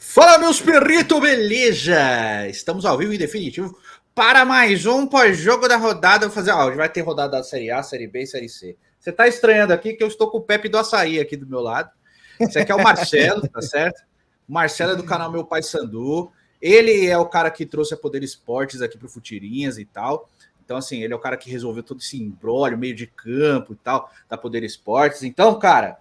Fala, meus perritos, beleza? Estamos ao vivo em definitivo para mais um pós-jogo da rodada. Vou fazer, hoje vai ter rodada da Série A, Série B e Série C. Você tá estranhando aqui que eu estou com o Pepe do Açaí aqui do meu lado. Esse aqui é o Marcelo, tá certo? O Marcelo é do canal Meu Pai Sandu. Ele é o cara que trouxe a Poder Esportes aqui pro Futirinhas e tal. Então, assim, ele é o cara que resolveu todo esse imbróglio, meio de campo e tal, da Poder Esportes. Então, cara,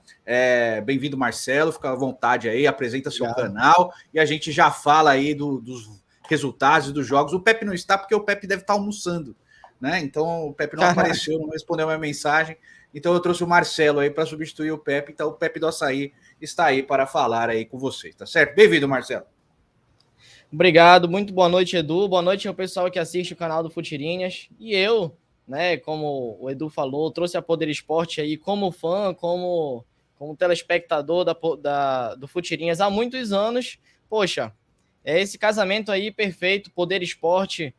bem-vindo, Marcelo. Fica à vontade aí, apresenta seu canal e a gente já fala aí dos resultados dos jogos. O Pepe não está porque o Pepe deve estar almoçando, né? Então, o Pepe não apareceu, não respondeu a minha mensagem. Então, eu trouxe o Marcelo aí para substituir o Pepe. Então, o Pepe do Açaí está aí para falar aí com vocês, tá certo? Bem-vindo, Marcelo. Obrigado, muito boa noite, Edu. Boa noite ao pessoal que assiste o canal do Futirinhas. E eu, né, como o Edu falou, trouxe a Poder Esporte aí como fã, como telespectador do Futirinhas há muitos anos. Poxa, é esse casamento aí perfeito, Poder Esporte,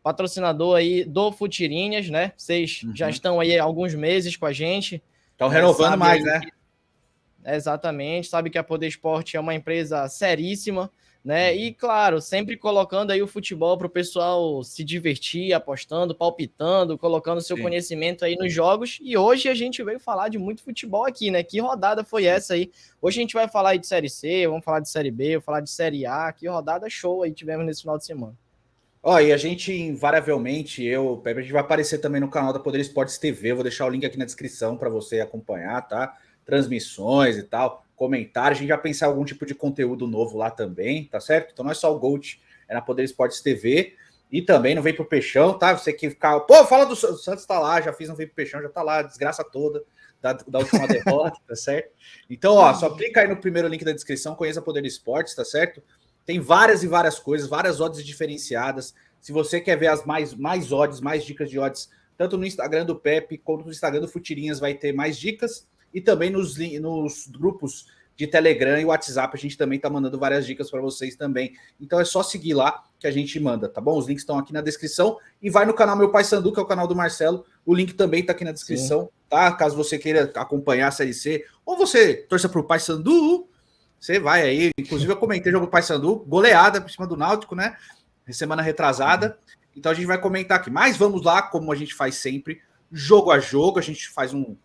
patrocinador aí do Futirinhas, né? Vocês já estão aí há alguns meses com a gente. Estão renovando mais, né? Exatamente, sabe que a Poder Esporte é uma empresa seríssima, né? E claro, sempre colocando aí o futebol para o pessoal se divertir, apostando, palpitando, colocando seu conhecimento aí nos jogos. E hoje a gente veio falar de muito futebol aqui, né? Que rodada foi essa aí? Hoje a gente vai falar aí de Série C, vamos falar de Série B, vamos falar de Série A. Que rodada show aí tivemos nesse final de semana. Ó, e a gente, invariavelmente, o Pepe, a gente vai aparecer também no canal da Poder Esportes TV. Eu vou deixar o link aqui na descrição para você acompanhar, tá? Transmissões e tal, comentários. A gente vai pensar em algum tipo de conteúdo novo lá também, tá certo? Então não é só o Gold, é na Poder Esportes TV. E também não vem pro Peixão, tá? Você que ficar, pô, fala do Santos, tá lá, já fiz, não vem pro Peixão, já tá lá, desgraça toda da última derrota, tá certo? Então, ó, só clica aí no primeiro link da descrição, conheça a Poder Esportes, tá certo? Tem várias e várias coisas, várias odds diferenciadas. Se você quer ver as mais odds, mais dicas de odds, tanto no Instagram do Pepe quanto no Instagram do Futirinhas vai ter mais dicas. E também nos grupos de Telegram e WhatsApp a gente também tá mandando várias dicas para vocês também. Então é só seguir lá que a gente manda, tá bom? Os links estão aqui na descrição. E vai no canal Meu Pai Sandu, que é o canal do Marcelo. O link também tá aqui na descrição, tá? Caso você queira acompanhar a Série C, ou você torça pro Pai Sandu, você vai aí. Inclusive eu comentei o jogo do Pai Sandu, goleada por cima do Náutico, né? Semana retrasada. Então a gente vai comentar aqui. Mas vamos lá, como a gente faz sempre, jogo a jogo. A gente faz um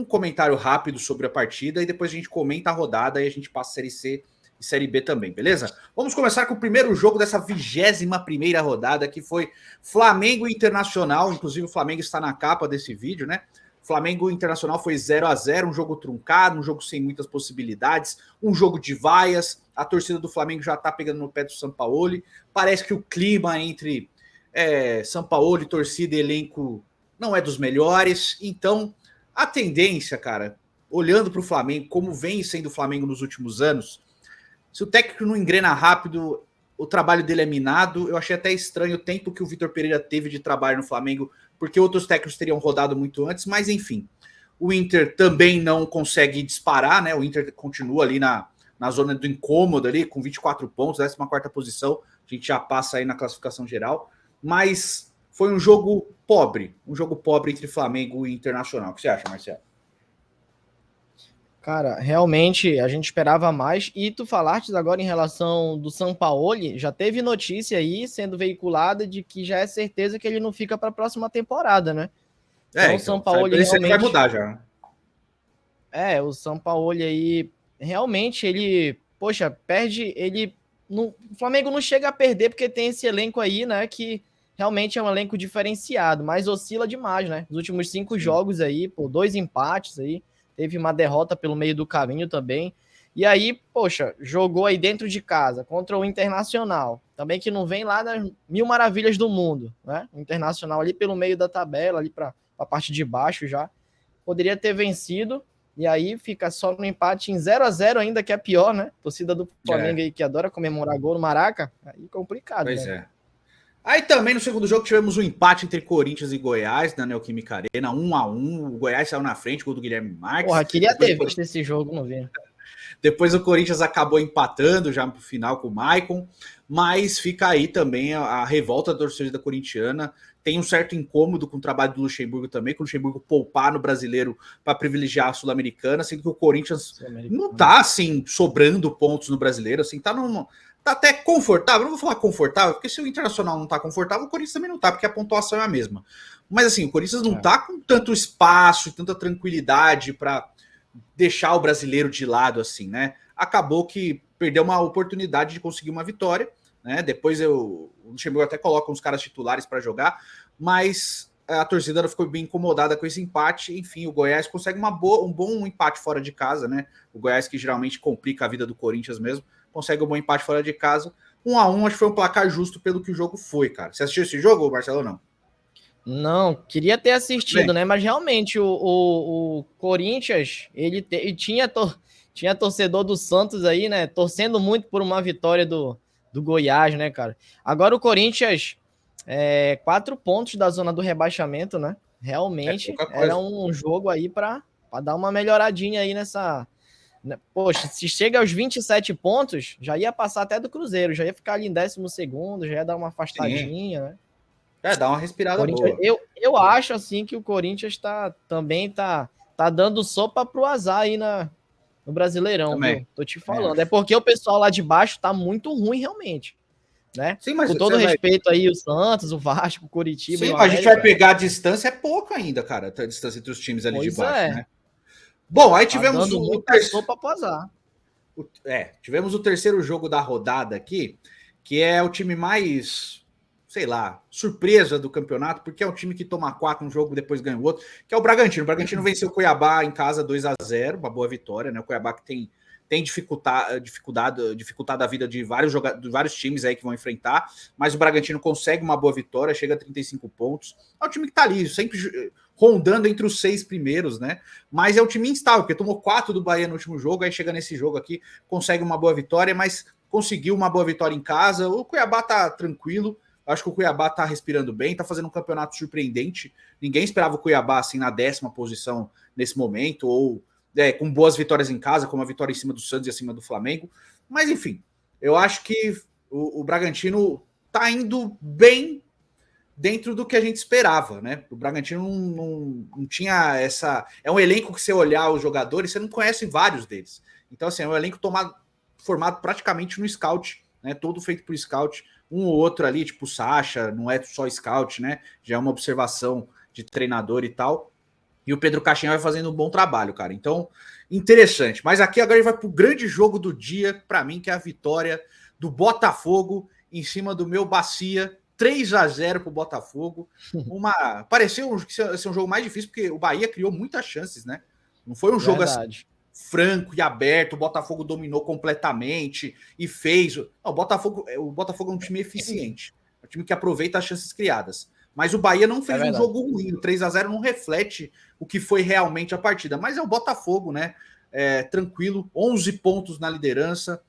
comentário rápido sobre a partida e depois a gente comenta a rodada e a gente passa Série C e Série B também, beleza? Vamos começar com o primeiro jogo dessa 21ª rodada, que foi Flamengo Internacional. Inclusive o Flamengo está na capa desse vídeo, né? Flamengo Internacional foi 0-0, um jogo truncado, um jogo sem muitas possibilidades, um jogo de vaias. A torcida do Flamengo já tá pegando no pé do Sampaoli. Parece que o clima entre Sampaoli, torcida e elenco não é dos melhores. Então, a tendência, cara, olhando para o Flamengo, como vem sendo o Flamengo nos últimos anos, se o técnico não engrena rápido, o trabalho dele é minado. Eu achei até estranho o tempo que o Vitor Pereira teve de trabalho no Flamengo, porque outros técnicos teriam rodado muito antes, mas enfim. O Inter também não consegue disparar, né? O Inter continua ali na zona do incômodo ali, com 24 pontos, 14ª posição. A gente já passa aí na classificação geral. Mas foi um jogo pobre entre Flamengo e Internacional. O que você acha, Marcelo? Cara, realmente a gente esperava mais. E tu falaste agora em relação do Sampaoli, já teve notícia aí sendo veiculada de que já é certeza que ele não fica para a próxima temporada, né? Então o Sampaoli realmente vai mudar já. O Sampaoli aí realmente ele, poxa, perde, o Flamengo não chega a perder porque tem esse elenco aí, né, que realmente é um elenco diferenciado, mas oscila demais, né? Nos últimos 5 jogos aí, 2 empates aí, teve uma derrota pelo meio do caminho também. E aí, poxa, jogou aí dentro de casa contra o Internacional, também que não vem lá das mil maravilhas do mundo, né? O Internacional ali pelo meio da tabela, ali para a parte de baixo já. Poderia ter vencido, e aí fica só no empate em 0-0 ainda, que é pior, né? Torcida do Flamengo aí que adora comemorar gol no Maraca, aí complicado. Pois né? Aí também no segundo jogo tivemos um empate entre Corinthians e Goiás na Neoquímica Arena, 1-1. O Goiás saiu na frente, gol do Guilherme Marques. Porra, queria ter visto esse jogo, não vi. Depois o Corinthians acabou empatando já no final com o Maicon, mas fica aí também a revolta da torcida corintiana. Tem um certo incômodo com o trabalho do Luxemburgo também, com o Luxemburgo poupar no brasileiro para privilegiar a Sul-Americana, sendo que o Corinthians não tá assim sobrando pontos no brasileiro, assim, tá até confortável. Não vou falar confortável, porque se o Internacional não tá confortável, o Corinthians também não tá, porque a pontuação é a mesma. Mas assim, o Corinthians não tá com tanto espaço e tanta tranquilidade para deixar o brasileiro de lado, assim, né? Acabou que perdeu uma oportunidade de conseguir uma vitória, né? Depois o Luxemburgo até coloca uns caras titulares para jogar, mas a torcida ficou bem incomodada com esse empate. Enfim, o Goiás consegue um bom empate fora de casa, né? O Goiás, que geralmente complica a vida do Corinthians mesmo, consegue um bom empate fora de casa. 1-1, acho que foi um placar justo pelo que o jogo foi, cara. Você assistiu esse jogo, Marcelo, ou não? Não, queria ter assistido, né? Mas realmente o Corinthians, ele tinha torcedor do Santos aí, né? Torcendo muito por uma vitória do Goiás, né, cara? Agora o Corinthians, 4 pontos da zona do rebaixamento, né? Realmente era um jogo aí para dar uma melhoradinha aí nessa. Poxa, se chega aos 27 pontos, já ia passar até do Cruzeiro, já ia ficar ali em 12º, já ia dar uma afastadinha, né? Dá uma respirada boa. Eu acho assim que o Corinthians também tá dando sopa pro azar aí no Brasileirão, também. Viu? Tô te falando. É porque o pessoal lá de baixo tá muito ruim realmente, né? Sim, mas com todo respeito aí, o Santos, o Vasco, o Curitiba. Sim, a gente vai pegar a distância, é pouco ainda, cara, a distância entre os times ali de baixo, né? Bom, aí tivemos sopa pro azar. Tivemos o terceiro jogo da rodada aqui, que é o time mais, sei lá, surpresa do campeonato, porque é um time que toma 4 um jogo, depois ganha o outro, que é o Bragantino. O Bragantino venceu o Cuiabá em casa 2-0, uma boa vitória, né? O Cuiabá que tem dificultado a vida de vários times aí que vão enfrentar, mas o Bragantino consegue uma boa vitória, chega a 35 pontos. É um time que tá ali, sempre rondando entre os 6 primeiros, né? Mas é um time instável, porque tomou 4 do Bahia no último jogo, aí chega nesse jogo aqui, consegue uma boa vitória, mas conseguiu uma boa vitória em casa. O Cuiabá tá tranquilo, acho que o Cuiabá tá respirando bem, tá fazendo um campeonato surpreendente. Ninguém esperava o Cuiabá assim na 10ª posição nesse momento, ou com boas vitórias em casa, como a vitória em cima do Santos e acima do Flamengo. Mas enfim, eu acho que o Bragantino tá indo bem dentro do que a gente esperava, né? O Bragantino não tinha essa... É um elenco que você olhar os jogadores, você não conhece vários deles. Então, assim, é um elenco formado praticamente no scout, né? Todo feito por scout. Um ou outro ali, tipo o Sacha, não é só scout, né? Já é uma observação de treinador e tal. E o Pedro Caixinha vai fazendo um bom trabalho, cara. Então, interessante. Mas aqui agora ele vai pro grande jogo do dia, para mim, que é a vitória do Botafogo em cima do meu Bacia, 3-0 pro Botafogo. Pareceu ser um jogo mais difícil, porque o Bahia criou muitas chances, né? Não foi um jogo assim franco e aberto, o Botafogo dominou completamente e fez. Não, o Botafogo é um time eficiente, é um time que aproveita as chances criadas. Mas o Bahia não fez um jogo ruim, o 3-0 não reflete o que foi realmente a partida. Mas é o Botafogo, né? Tranquilo, 11 pontos na liderança,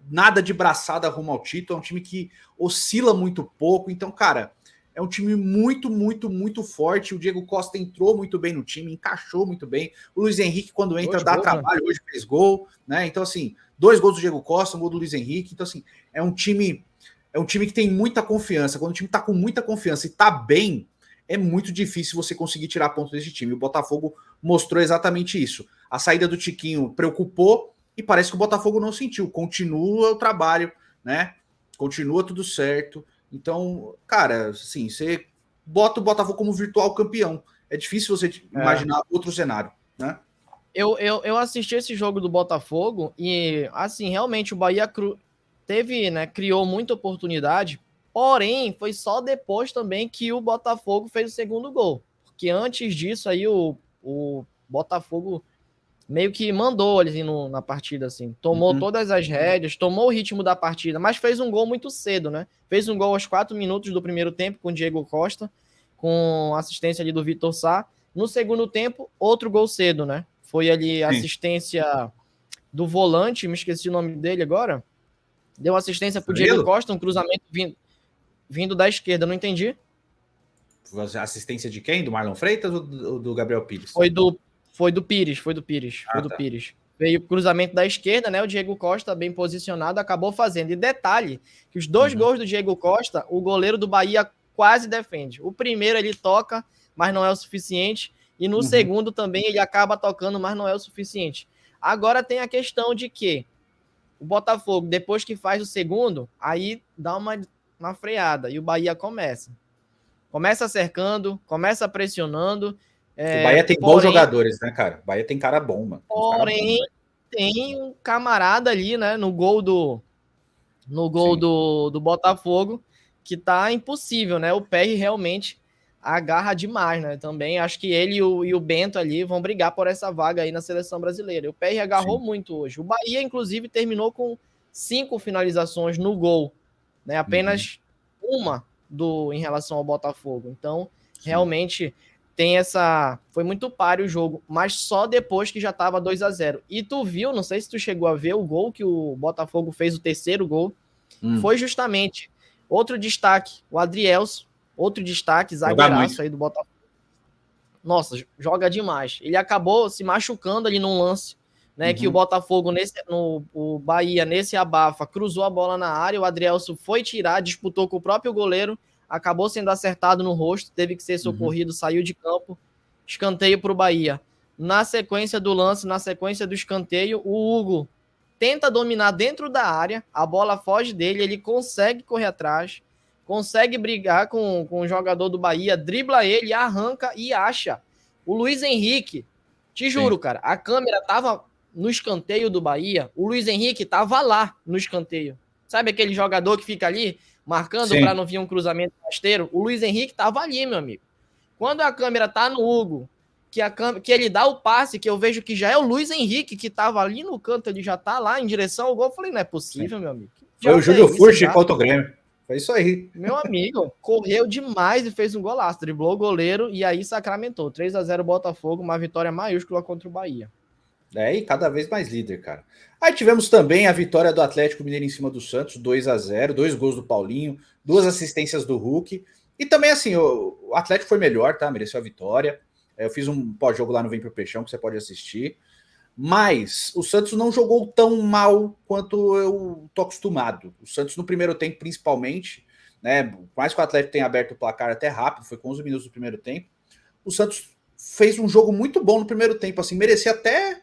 nada de braçada rumo ao título, é um time que oscila muito pouco. Então, cara, é um time muito, muito, muito forte. O Diego Costa entrou muito bem no time, encaixou muito bem. O Luiz Henrique, quando entra, dá trabalho. Hoje fez gol, né? Então, assim, 2 gols do Diego Costa, um gol do Luiz Henrique. Então, assim, é um time que tem muita confiança. Quando o time tá com muita confiança e tá bem, é muito difícil você conseguir tirar ponto desse time. O Botafogo mostrou exatamente isso. A saída do Tiquinho preocupou e parece que o Botafogo não sentiu. Continua o trabalho, né? Continua tudo certo. Então, cara, assim, você bota o Botafogo como virtual campeão. É difícil você imaginar outro cenário, né? Eu assisti esse jogo do Botafogo e, assim, realmente o Bahia criou muita oportunidade, porém, foi só depois também que o Botafogo fez o segundo gol. Porque antes disso aí o Botafogo meio que mandou ali na partida, assim. Tomou todas as rédeas, tomou o ritmo da partida, mas fez um gol muito cedo, né? Fez um gol aos 4 minutos do primeiro tempo com o Diego Costa, com assistência ali do Vitor Sá. No segundo tempo, outro gol cedo, né? Foi ali a assistência do volante, me esqueci o nome dele agora. Deu assistência pro Diego Costa, um cruzamento vindo da esquerda, não entendi. Assistência de quem? Do Marlon Freitas ou do Gabriel Pires? Foi do Pires. Veio o cruzamento da esquerda, né? O Diego Costa, bem posicionado, acabou fazendo. E detalhe, que os 2 gols do Diego Costa, o goleiro do Bahia quase defende. O primeiro ele toca, mas não é o suficiente. E no segundo também ele acaba tocando, mas não é o suficiente. Agora tem a questão de que o Botafogo, depois que faz o segundo, aí dá uma freada. E o Bahia começa cercando, começa pressionando. O Bahia tem bons jogadores, né, cara? O Bahia tem cara bom, mano. Porém, tem um camarada ali, né, no gol do Botafogo, que tá impossível, né? O PR realmente agarra demais, né? Também acho que ele e o Bento ali vão brigar por essa vaga aí na seleção brasileira. O PR agarrou muito hoje. O Bahia, inclusive, terminou com 5 finalizações no gol, né? Apenas uma em relação ao Botafogo. Então, realmente tem essa. Foi muito páreo o jogo, mas só depois que já tava 2-0. E tu viu, não sei se tu chegou a ver o gol que o Botafogo fez, o terceiro gol. Foi justamente outro destaque, o Adrielson, outro destaque, zagueiraço aí do Botafogo. Nossa, joga demais. Ele acabou se machucando ali num lance, né? Que o Botafogo, o Bahia, nesse abafa, cruzou a bola na área, o Adrielson foi tirar, disputou com o próprio goleiro, acabou sendo acertado no rosto, teve que ser socorrido, saiu de campo, escanteio para o Bahia. Na sequência do lance, na sequência do escanteio, o Hugo tenta dominar dentro da área, a bola foge dele, ele consegue correr atrás, consegue brigar com o jogador do Bahia, dribla ele, arranca e acha. O Luiz Henrique, te juro, cara, a câmera tava no escanteio do Bahia, o Luiz Henrique tava lá no escanteio. Sabe aquele jogador que fica ali marcando para não vir um cruzamento rasteiro? O Luiz Henrique tava ali, meu amigo. Quando a câmera tá no Hugo, que ele dá o passe, que eu vejo que já é o Luiz Henrique, que tava ali no canto, ele já tá lá em direção ao gol. Eu falei, não é possível, meu amigo. Foi o Júlio Furch contra o Grêmio. Foi isso aí. Meu amigo, correu demais e fez um golaço. Driblou o goleiro e aí sacramentou. 3-0 Botafogo, uma vitória maiúscula contra o Bahia. E cada vez mais líder, cara. Aí tivemos também a vitória do Atlético Mineiro em cima do Santos, 2-0, 2 gols do Paulinho, 2 assistências do Hulk. E também, assim, o Atlético foi melhor, tá? Mereceu a vitória. Eu fiz um pós-jogo lá no Vem Pro Peixão, que você pode assistir. Mas o Santos não jogou tão mal quanto eu tô acostumado. O Santos no primeiro tempo, principalmente, né? Por mais que o Atlético tenha aberto o placar até rápido, foi com 11 minutos do primeiro tempo. O Santos fez um jogo muito bom no primeiro tempo, assim, merecia até,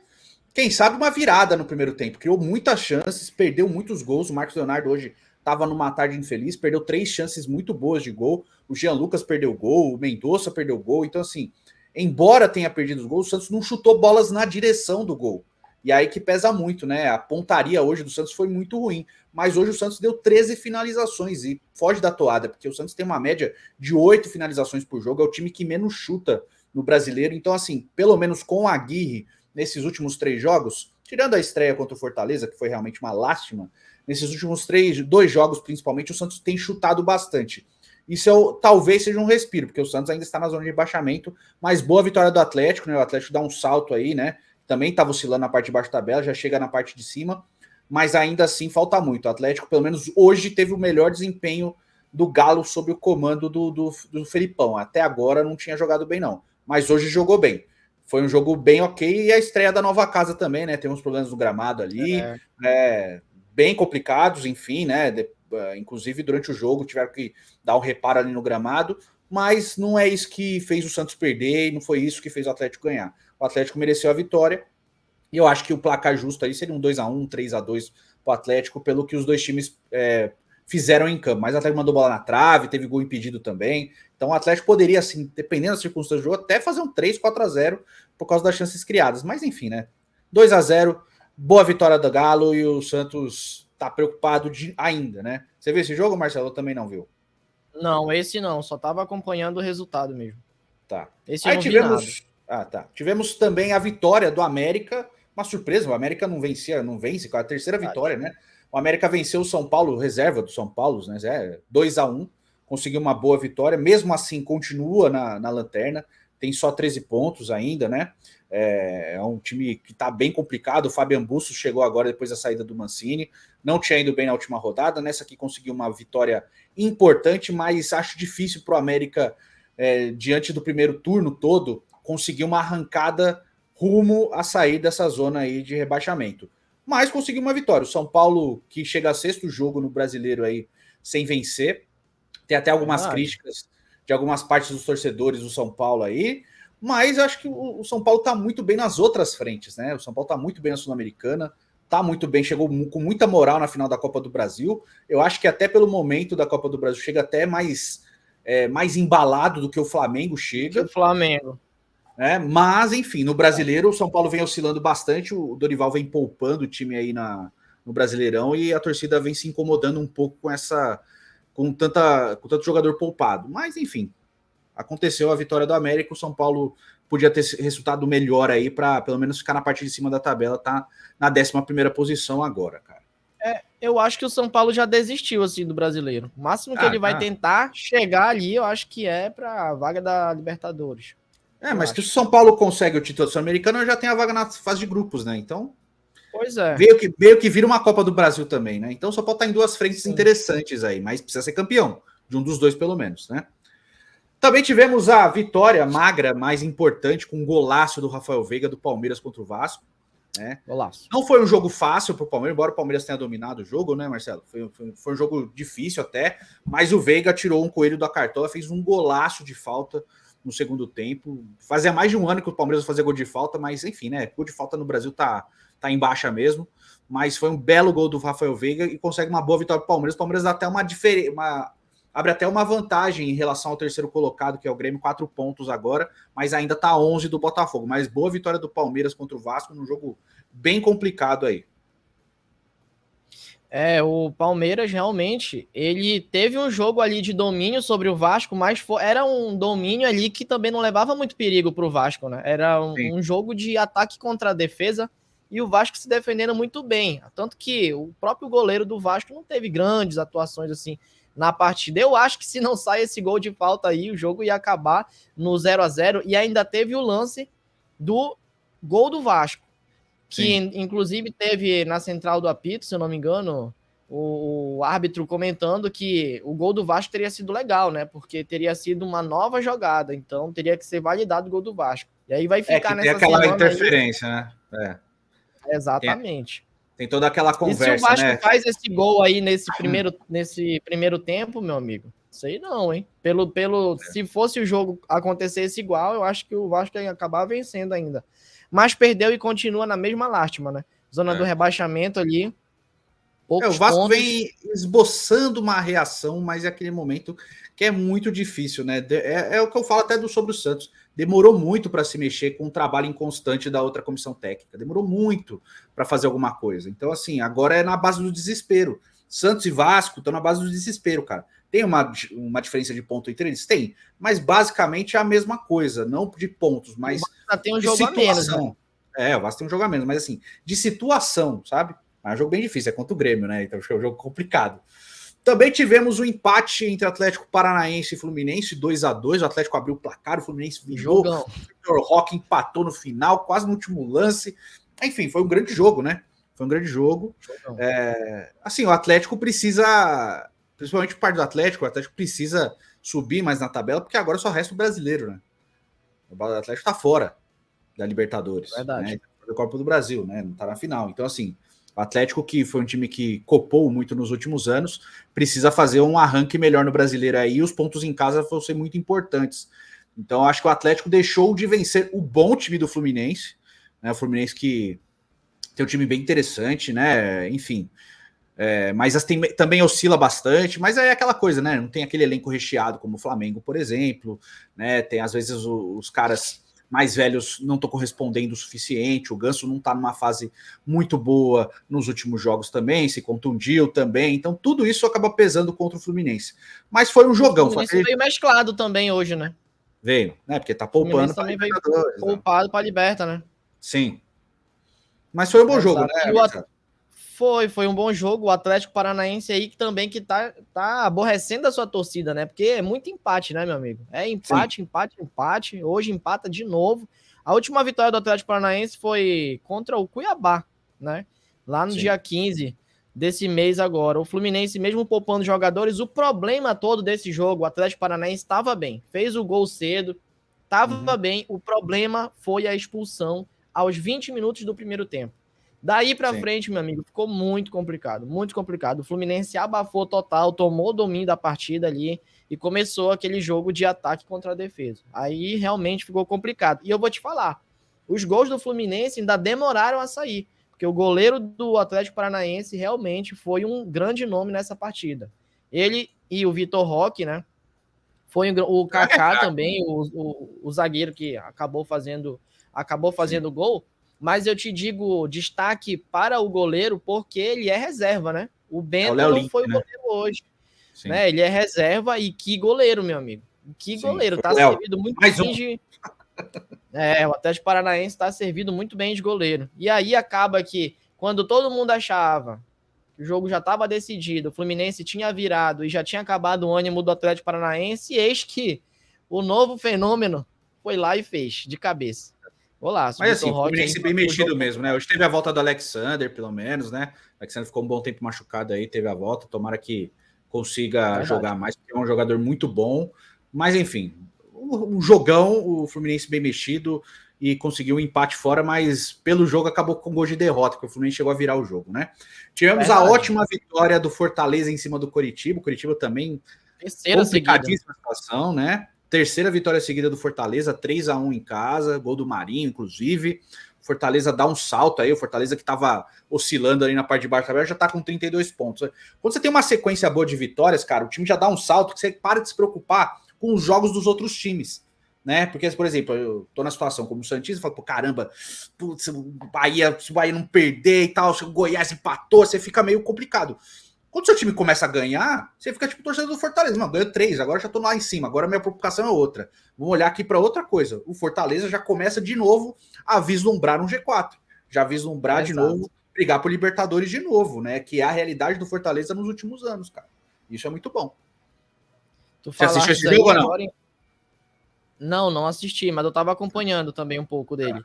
quem sabe, uma virada no primeiro tempo. Criou muitas chances, perdeu muitos gols. O Marcos Leonardo hoje estava numa tarde infeliz, perdeu 3 chances muito boas de gol. O Jean Lucas perdeu gol, o Mendonça perdeu gol. Então, assim, embora tenha perdido os gols, o Santos não chutou bolas na direção do gol. E aí que pesa muito, né? A pontaria hoje do Santos foi muito ruim. Mas hoje o Santos deu 13 finalizações e foge da toada, porque o Santos tem uma média de 8 finalizações por jogo, é o time que menos chuta no brasileiro. Então, assim, pelo menos com o Aguirre, nesses últimos 3 jogos, tirando a estreia contra o Fortaleza, que foi realmente uma lástima, nesses últimos 2 jogos, principalmente, o Santos tem chutado bastante. Isso talvez seja um respiro, porque o Santos ainda está na zona de rebaixamento, mas boa vitória do Atlético, né? O Atlético dá um salto aí, né? Também estava oscilando na parte de baixo da tabela, já chega na parte de cima, mas ainda assim falta muito. O Atlético, pelo menos hoje, teve o melhor desempenho do Galo sob o comando do Felipão. Até agora não tinha jogado bem, não. Mas hoje jogou bem. Foi um jogo bem ok, e a estreia da nova casa também, né? Tem uns problemas no gramado ali, bem complicados, enfim, né? Inclusive durante o jogo tiveram que dar um reparo ali no gramado, mas não é isso que fez o Santos perder e não foi isso que fez o Atlético ganhar. O Atlético mereceu a vitória e eu acho que o placar justo aí seria um 2-1, 3-2 para o Atlético, pelo que os dois times fizeram em campo. Mas o Atlético mandou bola na trave, teve gol impedido também. Então o Atlético poderia, assim, dependendo das circunstâncias do jogo, até fazer um 3-4-0 por causa das chances criadas. Mas enfim, né? 2-0, boa vitória do Galo e o Santos tá preocupado ainda, né? Você viu esse jogo, Marcelo? Eu também não viu. Não, esse não, só tava acompanhando o resultado mesmo. Tá. Esse aí eu não tivemos, vi nada. Tá. Tivemos também a vitória do América, uma surpresa, o América não vence com a terceira vitória, né? O América venceu o São Paulo, reserva do São Paulo, né? 2-1, conseguiu uma boa vitória, mesmo assim continua na lanterna, tem só 13 pontos ainda, né? É um time que tá bem complicado. O Fabian Bustos chegou agora depois da saída do Mancini, não tinha ido bem na última rodada, nessa aqui conseguiu uma vitória importante, mas acho difícil pro América, diante do primeiro turno todo, conseguir uma arrancada rumo a sair dessa zona aí de rebaixamento. Mas conseguiu uma vitória. O São Paulo, que chega a sexto jogo no Brasileiro aí sem vencer, tem até algumas críticas de algumas partes dos torcedores do São Paulo aí, mas eu acho que o São Paulo está muito bem nas outras frentes, né? O São Paulo está muito bem na Sul-Americana, está muito bem, chegou com muita moral na final da Copa do Brasil. Eu acho que até pelo momento da Copa do Brasil chega até mais embalado do que o Flamengo chega. O Flamengo. Mas, enfim, no Brasileiro o São Paulo vem oscilando bastante, o Dorival vem poupando o time aí no Brasileirão e a torcida vem se incomodando um pouco com tanto jogador poupado. Mas, enfim, aconteceu a vitória do América, o São Paulo podia ter resultado melhor aí para pelo menos ficar na parte de cima da tabela, tá na 11ª posição agora, cara. Eu acho que o São Paulo já desistiu assim do Brasileiro. O máximo que ele vai tentar chegar ali, eu acho que é para a vaga da Libertadores. Mas que se o São Paulo consegue o título sul-americano, já tem a vaga na fase de grupos, né? Então, pois é. Veio que vira uma Copa do Brasil também, né? Então, o São Paulo tá em duas frentes interessantes aí, mas precisa ser campeão, de um dos dois pelo menos, né? Também tivemos a vitória magra, mais importante, com um golaço do Rafael Veiga, do Palmeiras contra o Vasco. Né? Golaço. Não foi um jogo fácil para o Palmeiras, embora o Palmeiras tenha dominado o jogo, né, Marcelo? Foi um jogo difícil até, mas o Veiga tirou um coelho da cartola, fez um golaço de falta no segundo tempo. Fazia mais de um ano que o Palmeiras fazia gol de falta, mas enfim, né? Gol de falta no Brasil tá em baixa mesmo. Mas foi um belo gol do Rafael Veiga e consegue uma boa vitória para o Palmeiras. O Palmeiras dá até abre até uma vantagem em relação ao terceiro colocado, que é o Grêmio, 4 pontos agora, mas ainda está 11 do Botafogo. Mas boa vitória do Palmeiras contra o Vasco, num jogo bem complicado aí. O Palmeiras realmente, ele teve um jogo ali de domínio sobre o Vasco, mas era um domínio ali que também não levava muito perigo para o Vasco, né? Era um jogo de ataque contra a defesa e o Vasco se defendendo muito bem. Tanto que o próprio goleiro do Vasco não teve grandes atuações assim na partida. Eu acho que se não sai esse gol de falta aí, o jogo ia acabar no 0-0 e ainda teve o lance do gol do Vasco, que inclusive teve na central do apito, se eu não me engano, o árbitro comentando que o gol do Vasco teria sido legal, né? Porque teria sido uma nova jogada, então teria que ser validado o gol do Vasco. E aí vai ficar nessa aquela interferência, aí, né? Exatamente. Tem toda aquela conversa, e se o Vasco né? faz esse gol aí nesse primeiro tempo, meu amigo, sei não, hein? Se fosse o jogo acontecesse igual, eu acho que o Vasco ia acabar vencendo ainda. Mas perdeu e continua na mesma lástima, né? Zona do rebaixamento ali. O Vasco vem esboçando uma reação, mas é aquele momento que é muito difícil, né? É o que eu falo até sobre o Santos. Demorou muito para se mexer com o trabalho inconstante da outra comissão técnica. Demorou muito para fazer alguma coisa. Então, assim, agora é na base do desespero. Santos e Vasco estão na base do desespero, cara. Tem uma diferença de ponto entre eles? Tem. Mas basicamente é a mesma coisa. Não de pontos, mas tem um jogo a menos, né? O Vasco tem um jogo a menos, mas assim, de situação, sabe? É um jogo bem difícil, é contra o Grêmio, né? Então é um jogo complicado. Também tivemos o empate entre Atlético Paranaense e Fluminense, 2-2. O Atlético abriu o placar, o Fluminense virou. O Vitor Roque empatou no final, quase no último lance. Enfim, foi um grande jogo, né? Foi um grande jogo. Assim, o Atlético precisa, principalmente o parte do Atlético, o Atlético precisa subir mais na tabela, porque agora só resta o brasileiro, né? O Atlético tá fora da Libertadores. Verdade. Né? Da Copa do Brasil, né? Não tá na final. Então, assim, o Atlético, que foi um time que copou muito nos últimos anos, precisa fazer um arranque melhor no brasileiro aí, e os pontos em casa vão ser muito importantes. Então, acho que o Atlético deixou de vencer o bom time do Fluminense, né? O Fluminense que tem um time bem interessante, né? Enfim. Mas também oscila bastante, mas é aquela coisa, né? Não tem aquele elenco recheado como o Flamengo, por exemplo, né? Tem, às vezes, os caras mais velhos não estão correspondendo o suficiente, o Ganso não está numa fase muito boa nos últimos jogos também, se contundiu também, então tudo isso acaba pesando contra o Fluminense. Mas foi um jogão. O Fluminense veio mesclado também hoje, né? Veio, né? Porque tá poupando para Libertadores. Poupado para Liberta, né? Sim. Mas foi um bom jogo, né? Foi um bom jogo. O Atlético Paranaense aí que também tá aborrecendo a sua torcida, né? Porque é muito empate, né, meu amigo? É empate, Sim. empate. Hoje empata de novo. A última vitória do Atlético Paranaense foi contra o Cuiabá, né? Lá no dia 15 desse mês agora. O Fluminense, mesmo poupando jogadores, o problema todo desse jogo, o Atlético Paranaense estava bem. Fez o gol cedo, estava bem. O problema foi a expulsão aos 20 minutos do primeiro tempo. Daí para Sim. frente, meu amigo, ficou muito complicado, muito complicado. O Fluminense abafou total, tomou o domínio da partida ali e começou aquele jogo de ataque contra a defesa. Aí realmente ficou complicado. E eu vou te falar, os gols do Fluminense ainda demoraram a sair, porque o goleiro do Atlético Paranaense realmente foi um grande nome nessa partida. Ele e o Vitor Roque, né? Foi o Kaká também, o zagueiro que acabou fazendo gol. Mas eu te digo, destaque para o goleiro, porque ele é reserva, né? O É o Bento Léo não Link, foi o né? goleiro hoje, Sim. né? Ele é reserva e que goleiro, meu amigo. Que Sim. goleiro, Foi tá o Léo. servido muito Mais um. bem de... o Atlético Paranaense tá servido muito bem de goleiro. E aí acaba que, quando todo mundo achava que o jogo já estava decidido, o Fluminense tinha virado e já tinha acabado o ânimo do Atlético Paranaense, e eis que o novo fenômeno foi lá e fez, de cabeça. Golaço, Mas assim, Vitor o Roque aí Fluminense bem o jogo. mexido mesmo, né? Hoje teve a volta do Alexander, pelo menos, né? O Alexander ficou um bom tempo machucado aí, teve a volta. Tomara que consiga Verdade. jogar mais, porque é um jogador muito bom. Mas enfim, um jogão, o Fluminense bem mexido e conseguiu um empate fora, mas pelo jogo acabou com gol de derrota, porque o Fluminense chegou a virar o jogo, né? Tivemos a Verdade. ótima vitória do Fortaleza em cima do Coritiba. O Coritiba também Terceira seguida. complicadíssima situação, né? Terceira vitória seguida do Fortaleza, 3-1 em casa, gol do Marinho, inclusive. Fortaleza dá um salto aí, o Fortaleza que estava oscilando ali na parte de baixo da tabela já está com 32 pontos. Quando você tem uma sequência boa de vitórias, cara, o time já dá um salto que você para de se preocupar com os jogos dos outros times, né? Porque, por exemplo, eu tô na situação como o Santista, eu falo, pô, caramba, putz, se o Bahia não perder e tal, se o Goiás empatou, você fica meio complicado. Quando seu time começa a ganhar, você fica tipo torcedor do Fortaleza. Não, ganhou 3, agora já tô lá em cima, agora minha preocupação é outra. Vamos olhar aqui para outra coisa. O Fortaleza já começa de novo a vislumbrar um G4. Já vislumbrar de novo, brigar por Libertadores de novo, né? Que é a realidade do Fortaleza nos últimos anos, cara. Isso é muito bom. Você assistiu esse jogo ou não? Agora... Não assisti, mas eu tava acompanhando também um pouco dele.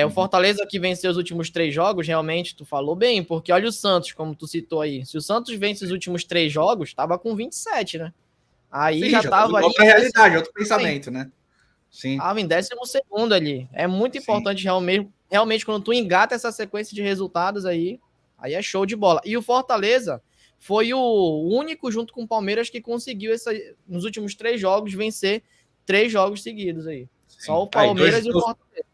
O Fortaleza que venceu os últimos 3 jogos, realmente, tu falou bem, porque olha o Santos, como tu citou aí. Se o Santos vence os últimos 3 jogos, tava com 27, né? Aí Sim, já tava ali. outra realidade, outro pensamento, né? Sim. Tava em 12º ali. É muito importante realmente quando tu engata essa sequência de resultados aí é show de bola. E o Fortaleza foi o único, junto com o Palmeiras, que conseguiu nos últimos 3 jogos vencer 3 jogos seguidos aí. Sim. Só o Palmeiras e o Fortaleza.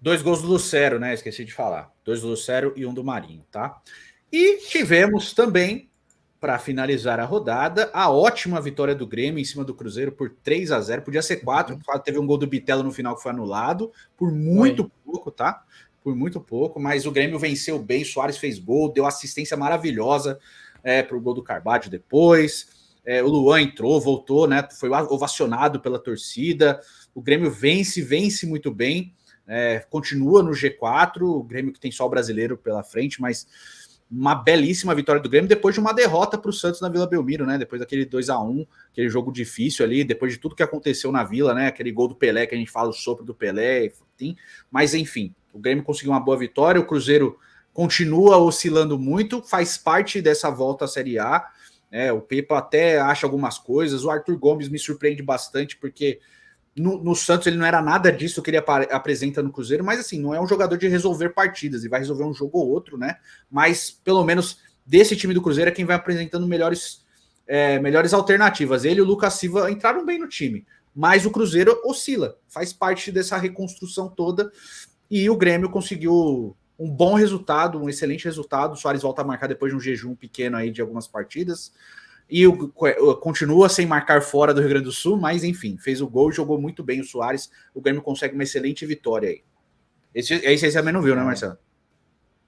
2 gols do Lucero, né? Esqueci de falar. 2 do Lucero e 1 do Marinho, tá? E tivemos também, para finalizar a rodada, a ótima vitória do Grêmio em cima do Cruzeiro por 3-0. Podia ser 4, teve um gol do Bitelo no final que foi anulado, por muito pouco, tá? Por muito pouco, mas o Grêmio venceu bem, Soares fez gol, deu assistência maravilhosa para o gol do Carvalho depois. O Luan entrou, voltou, né? Foi ovacionado pela torcida. O Grêmio vence muito bem. Continua no G4, o Grêmio que tem só o brasileiro pela frente, mas uma belíssima vitória do Grêmio depois de uma derrota para o Santos na Vila Belmiro, né? Depois daquele 2-1, aquele jogo difícil ali, depois de tudo que aconteceu na Vila, né? Aquele gol do Pelé que a gente fala, o sopro do Pelé, enfim. Mas enfim, o Grêmio conseguiu uma boa vitória, o Cruzeiro continua oscilando muito, faz parte dessa volta à Série A. O Pepa até acha algumas coisas, o Arthur Gomes me surpreende bastante, porque no Santos ele não era nada disso que ele apresenta no Cruzeiro, mas assim, não é um jogador de resolver partidas, ele vai resolver um jogo ou outro, né? Mas pelo menos desse time do Cruzeiro é quem vai apresentando melhores alternativas. Ele e o Lucas Silva entraram bem no time, mas o Cruzeiro oscila, faz parte dessa reconstrução toda, e o Grêmio conseguiu um bom resultado, um excelente resultado. O Soares volta a marcar depois de um jejum pequeno aí de algumas partidas. E continua sem marcar fora do Rio Grande do Sul, mas enfim, fez o gol e jogou muito bem o Soares. O Grêmio consegue uma excelente vitória aí. Esse aí você também não viu, né, Marcelo?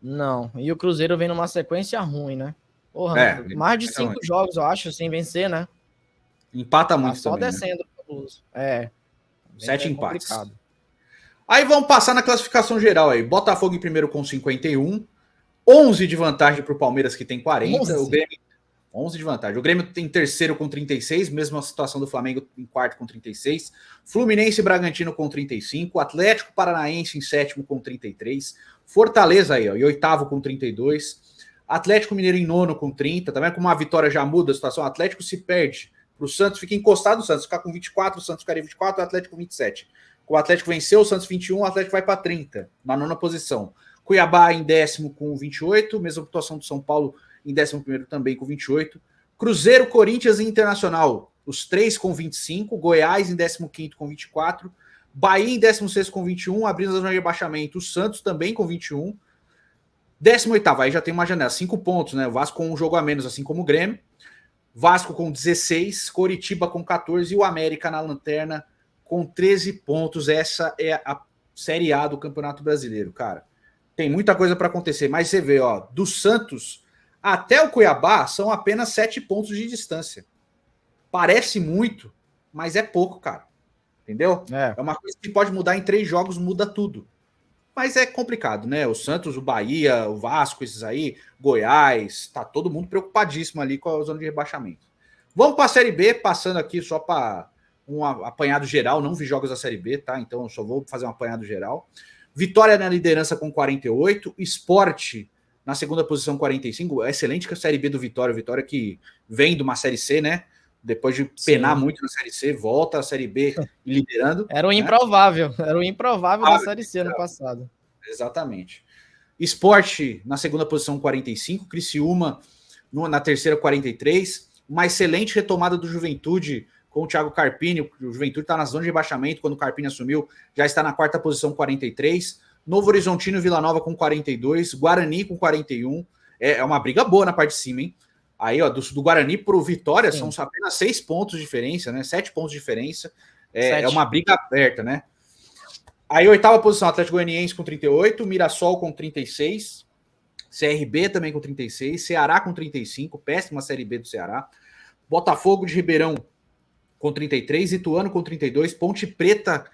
Não, e o Cruzeiro vem numa sequência ruim, né? Porra, mais de 5 jogos, eu acho, sem vencer, né? Empata muito só também, descendo. Né? 7 empates. Complicado. Aí vamos passar na classificação geral aí. Botafogo em primeiro com 51, 11 de vantagem para o Palmeiras que tem 40, 11. O Grêmio 11 de vantagem. O Grêmio tem terceiro com 36, mesma situação do Flamengo em quarto com 36. Fluminense e Bragantino com 35. Atlético Paranaense em sétimo com 33. Fortaleza aí, ó, em oitavo com 32. Atlético Mineiro em nono com 30. Também com uma vitória já muda a situação. O Atlético se perde para o Santos, fica encostado. O Santos fica com 24, o Santos ficaria 24, o Atlético 27. O Atlético venceu, o Santos 21, o Atlético vai para 30, na nona posição. Cuiabá em 10º com 28, mesma pontuação do São Paulo em 11º também com 28. Cruzeiro, Corinthians e Internacional, os três com 25. Goiás em 15º com 24. Bahia em 16º com 21, abrindo a zona de rebaixamento. O Santos também com 21. 18º, aí já tem uma janela, 5 pontos, né? O Vasco com um jogo a menos, assim como o Grêmio. Vasco com 16, Coritiba com 14 e o América na lanterna com 13 pontos. Essa é a Série A do Campeonato Brasileiro, cara. Tem muita coisa para acontecer, mas você vê, ó, do Santos até o Cuiabá são apenas 7 pontos de distância. Parece muito, mas é pouco, cara. Entendeu? É uma coisa que pode mudar em 3 jogos, muda tudo. Mas é complicado, né? O Santos, o Bahia, o Vasco, esses aí, Goiás, tá todo mundo preocupadíssimo ali com a zona de rebaixamento. Vamos para a Série B, passando aqui só para um apanhado geral, não vi jogos da Série B, tá? Então eu só vou fazer um apanhado geral. Vitória na liderança com 48, Sport na segunda posição 45, excelente que a Série B do Vitória, o Vitória que vem de uma Série C, né? Depois de penar muito na Série C, volta à Série B liderando. Era o improvável, era o improvável da Série C ano passado. Exatamente. Sport na segunda posição 45, Criciúma na terceira 43, uma excelente retomada do Juventude com o Thiago Carpini. O Juventude está na zona de rebaixamento quando o Carpini assumiu, já está na quarta posição 43. Novo Horizontino e Vila Nova com 42, Guarani com 41. É uma briga boa na parte de cima, hein? Aí, ó, do Guarani para o Vitória, sim, são apenas 6 pontos de diferença, né? 7 pontos de diferença. É uma briga aberta, né? Aí, oitava posição, Atlético Goianiense com 38, Mirassol com 36, CRB também com 36, Ceará com 35, péssima Série B do Ceará, Botafogo de Ribeirão com 33, Ituano com 32, Ponte Preta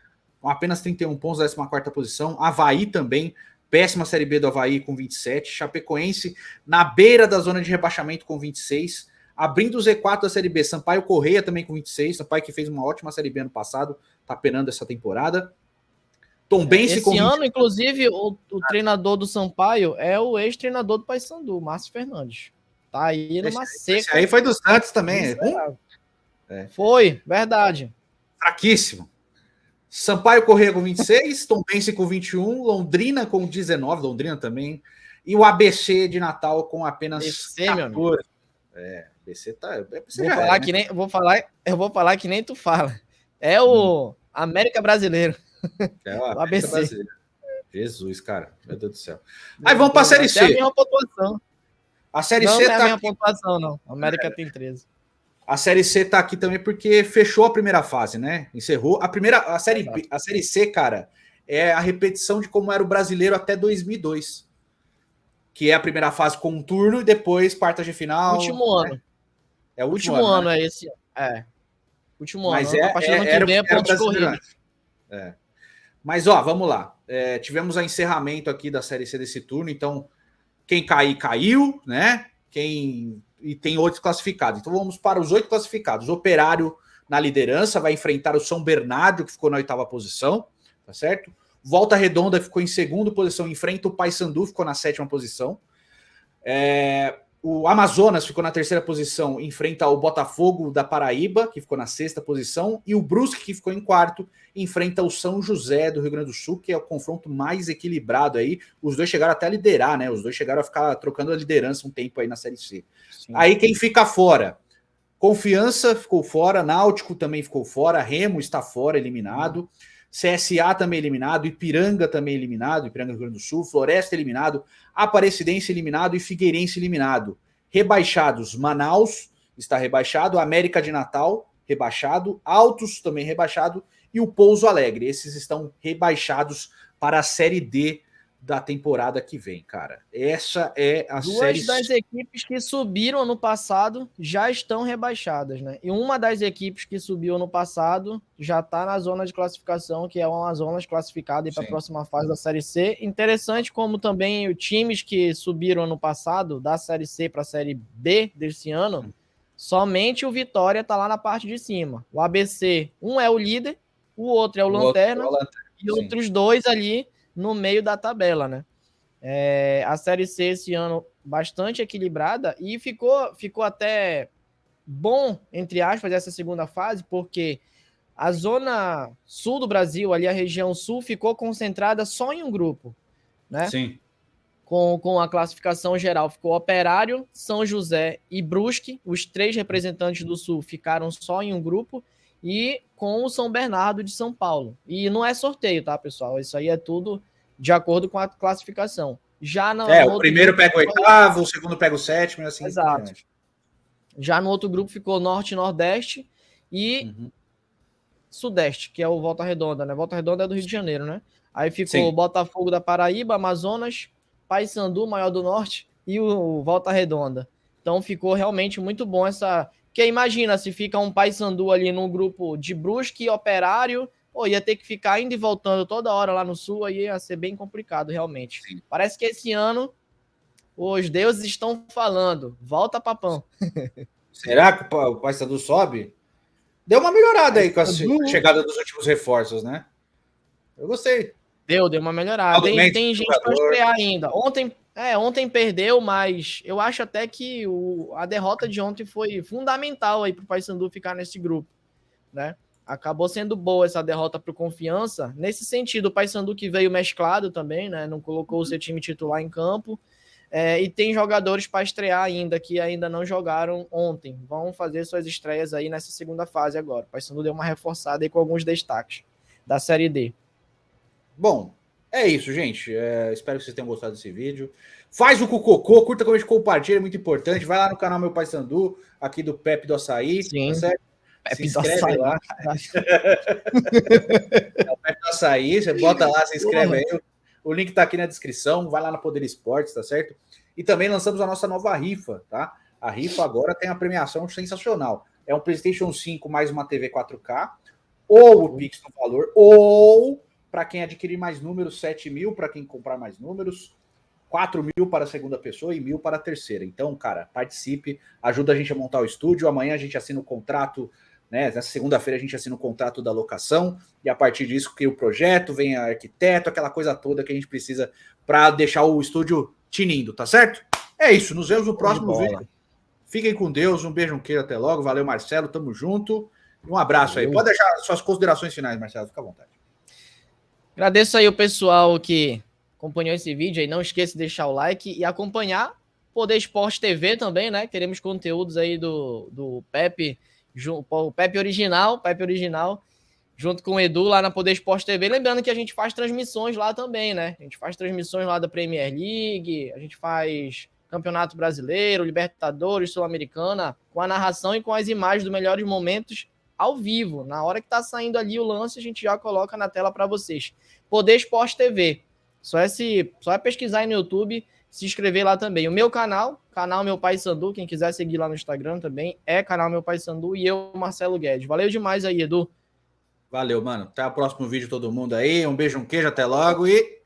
com apenas 31 pontos, 14ª posição, Avaí também, péssima Série B do Avaí com 27, Chapecoense na beira da zona de rebaixamento com 26, abrindo o Z4 da Série B, Sampaio Correia também com 26, Sampaio que fez uma ótima Série B ano passado, tá penando essa temporada. Tombense esse ano, inclusive, o treinador do Sampaio é o ex-treinador do Paysandu, Márcio Fernandes. Tá aí numa seca. Esse aí foi do Santos também. Foi, verdade. Fraquíssimo. Sampaio Correia com 26, Tombense com 21, Londrina com 19, Londrina também, e o ABC de Natal com apenas ABC, 14. ABC tá... Eu vou falar que nem tu fala. É o América Brasileiro. O ABC. Brasileiro. Jesus, cara. Meu Deus do céu. Aí vamos para a Série C. É a mesma pontuação. A Série não, C não é tá a mesma pontuação, não. A América tem 13. A Série C tá aqui também porque fechou a primeira fase, né? Encerrou. A Série C, cara, é a repetição de como era o brasileiro até 2002. Que é a primeira fase com um turno e depois quartas de final. Último ano. É o último ano, né? É esse. Último Mas ano. A partir do ano que vem é pontos corridos. Mas, ó, vamos lá. Tivemos o encerramento aqui da Série C desse turno, então quem cair, caiu, né? E tem 8 classificados. Então vamos para os 8 classificados. O Operário na liderança vai enfrentar o São Bernardo, que ficou na 8ª posição, tá certo? Volta Redonda ficou em 2ª posição, enfrenta o Paysandu, ficou na 7ª posição. O Amazonas ficou na 3ª posição, enfrenta o Botafogo da Paraíba, que ficou na 6ª posição, e o Brusque, que ficou em 4º, enfrenta o São José do Rio Grande do Sul, que é o confronto mais equilibrado aí. Os dois chegaram até a liderar, né? Os dois chegaram a ficar trocando a liderança um tempo aí na Série C. Sim. Aí quem fica fora? Confiança ficou fora, Náutico também ficou fora, Remo está fora, eliminado. CSA também eliminado, Ipiranga também eliminado, Ipiranga do Rio Grande do Sul, Floresta eliminado, Aparecidense eliminado e Figueirense eliminado. Rebaixados, Manaus está rebaixado, América de Natal rebaixado, Altos também rebaixado e o Pouso Alegre. Esses estão rebaixados para a Série D da temporada que vem, cara. Essa é a série... Duas das equipes que subiram ano passado já estão rebaixadas, né? E uma das equipes que subiu ano passado já está na zona de classificação, que é uma zona classificada para a próxima fase da Série C. Interessante como também os times que subiram ano passado da Série C para a Série B desse ano, somente o Vitória está lá na parte de cima. O ABC, um é o líder, o outro é o Lanterna, e outros dois ali no meio da tabela, né? A Série C esse ano bastante equilibrada e ficou até bom, entre aspas, essa segunda fase, porque A zona sul do Brasil, ali a região sul, ficou concentrada só em um grupo, né? Sim. Com a classificação geral, ficou Operário, São José e Brusque. Os 3 representantes do sul ficaram só em um grupo. E com o São Bernardo de São Paulo. E não é sorteio, tá, pessoal? Isso aí é tudo de acordo com a classificação. Já no o primeiro pega o oitavo, o segundo pega o sétimo e assim por diante. Já no outro grupo ficou Norte e Nordeste e Sudeste, que é o Volta Redonda, né? Volta Redonda é do Rio de Janeiro, né? Aí ficou Botafogo da Paraíba, Amazonas, Paysandu, Maior do Norte e o Volta Redonda. Então ficou realmente muito bom essa... Porque imagina, se fica um Paysandu ali no grupo de Brusque e Operário, pô, ia ter que ficar indo e voltando toda hora lá no Sul, aí ia ser bem complicado, realmente. Sim. Parece que esse ano os deuses estão falando, volta papão. Será que o Paysandu sobe? Deu uma melhorada aí com a chegada dos últimos reforços, né? Eu gostei. Deu uma melhorada. Tem gente para estrear ainda. Ontem perdeu, mas eu acho até que a derrota de ontem foi fundamental aí para o Paysandu ficar nesse grupo, né? Acabou sendo boa essa derrota para o Confiança. Nesse sentido, o Paysandu que veio mesclado também, né? Não colocou o seu time titular em campo. E tem jogadores para estrear ainda, que ainda não jogaram ontem. Vão fazer suas estreias aí nessa segunda fase agora. O Paysandu deu uma reforçada aí com alguns destaques da Série D. Bom, é isso, gente. Espero que vocês tenham gostado desse vídeo. Faz o cocô, curta, comente, compartilha, é muito importante. Vai lá no canal Meu Paysandu, aqui do Pepe do Açaí. Sim. Tá certo? Se inscreve lá. É o Pepe do Açaí, você bota lá, se inscreve aí. O link tá aqui na descrição, vai lá no Poder Esportes, tá certo? E também lançamos a nossa nova rifa, tá? A rifa agora tem uma premiação sensacional. É um PlayStation 5 mais uma TV 4K, ou o Pix no valor, ou para quem adquirir mais números, 7 mil, para quem comprar mais números, 4 mil para a segunda pessoa e 1.000 para a terceira. Então, cara, participe, ajuda a gente a montar o estúdio. Amanhã a gente assina o contrato, né? Nessa segunda-feira a gente assina o contrato da locação e a partir disso cria o projeto, vem a arquiteto, aquela coisa toda que a gente precisa para deixar o estúdio tinindo, tá certo? É isso, nos vemos no próximo vídeo. Fiquem com Deus, um beijo, um queijo, até logo. Valeu, Marcelo, tamo junto. Um abraço aí. Pode deixar suas considerações finais, Marcelo, fica à vontade. Agradeço aí o pessoal que acompanhou esse vídeo aí. Não esqueça de deixar o like e acompanhar Poder Esporte TV também, né? Teremos conteúdos aí do Pepe, o Pepe original, junto com o Edu lá na Poder Esporte TV. Lembrando que a gente faz transmissões lá também, né? A gente faz transmissões lá da Premier League, a gente faz Campeonato Brasileiro, Libertadores, Sul-Americana, com a narração e com as imagens dos melhores momentos ao vivo. Na hora que tá saindo ali o lance, a gente já coloca na tela para vocês. Poder Esporte TV. Só é pesquisar aí no YouTube, se inscrever lá também. O meu canal Meu Paysandu, quem quiser seguir lá no Instagram também, é canal Meu Paysandu, e eu, Marcelo Guedes. Valeu demais aí, Edu. Valeu, mano. Até o próximo vídeo, todo mundo aí. Um beijo, um queijo, até logo e...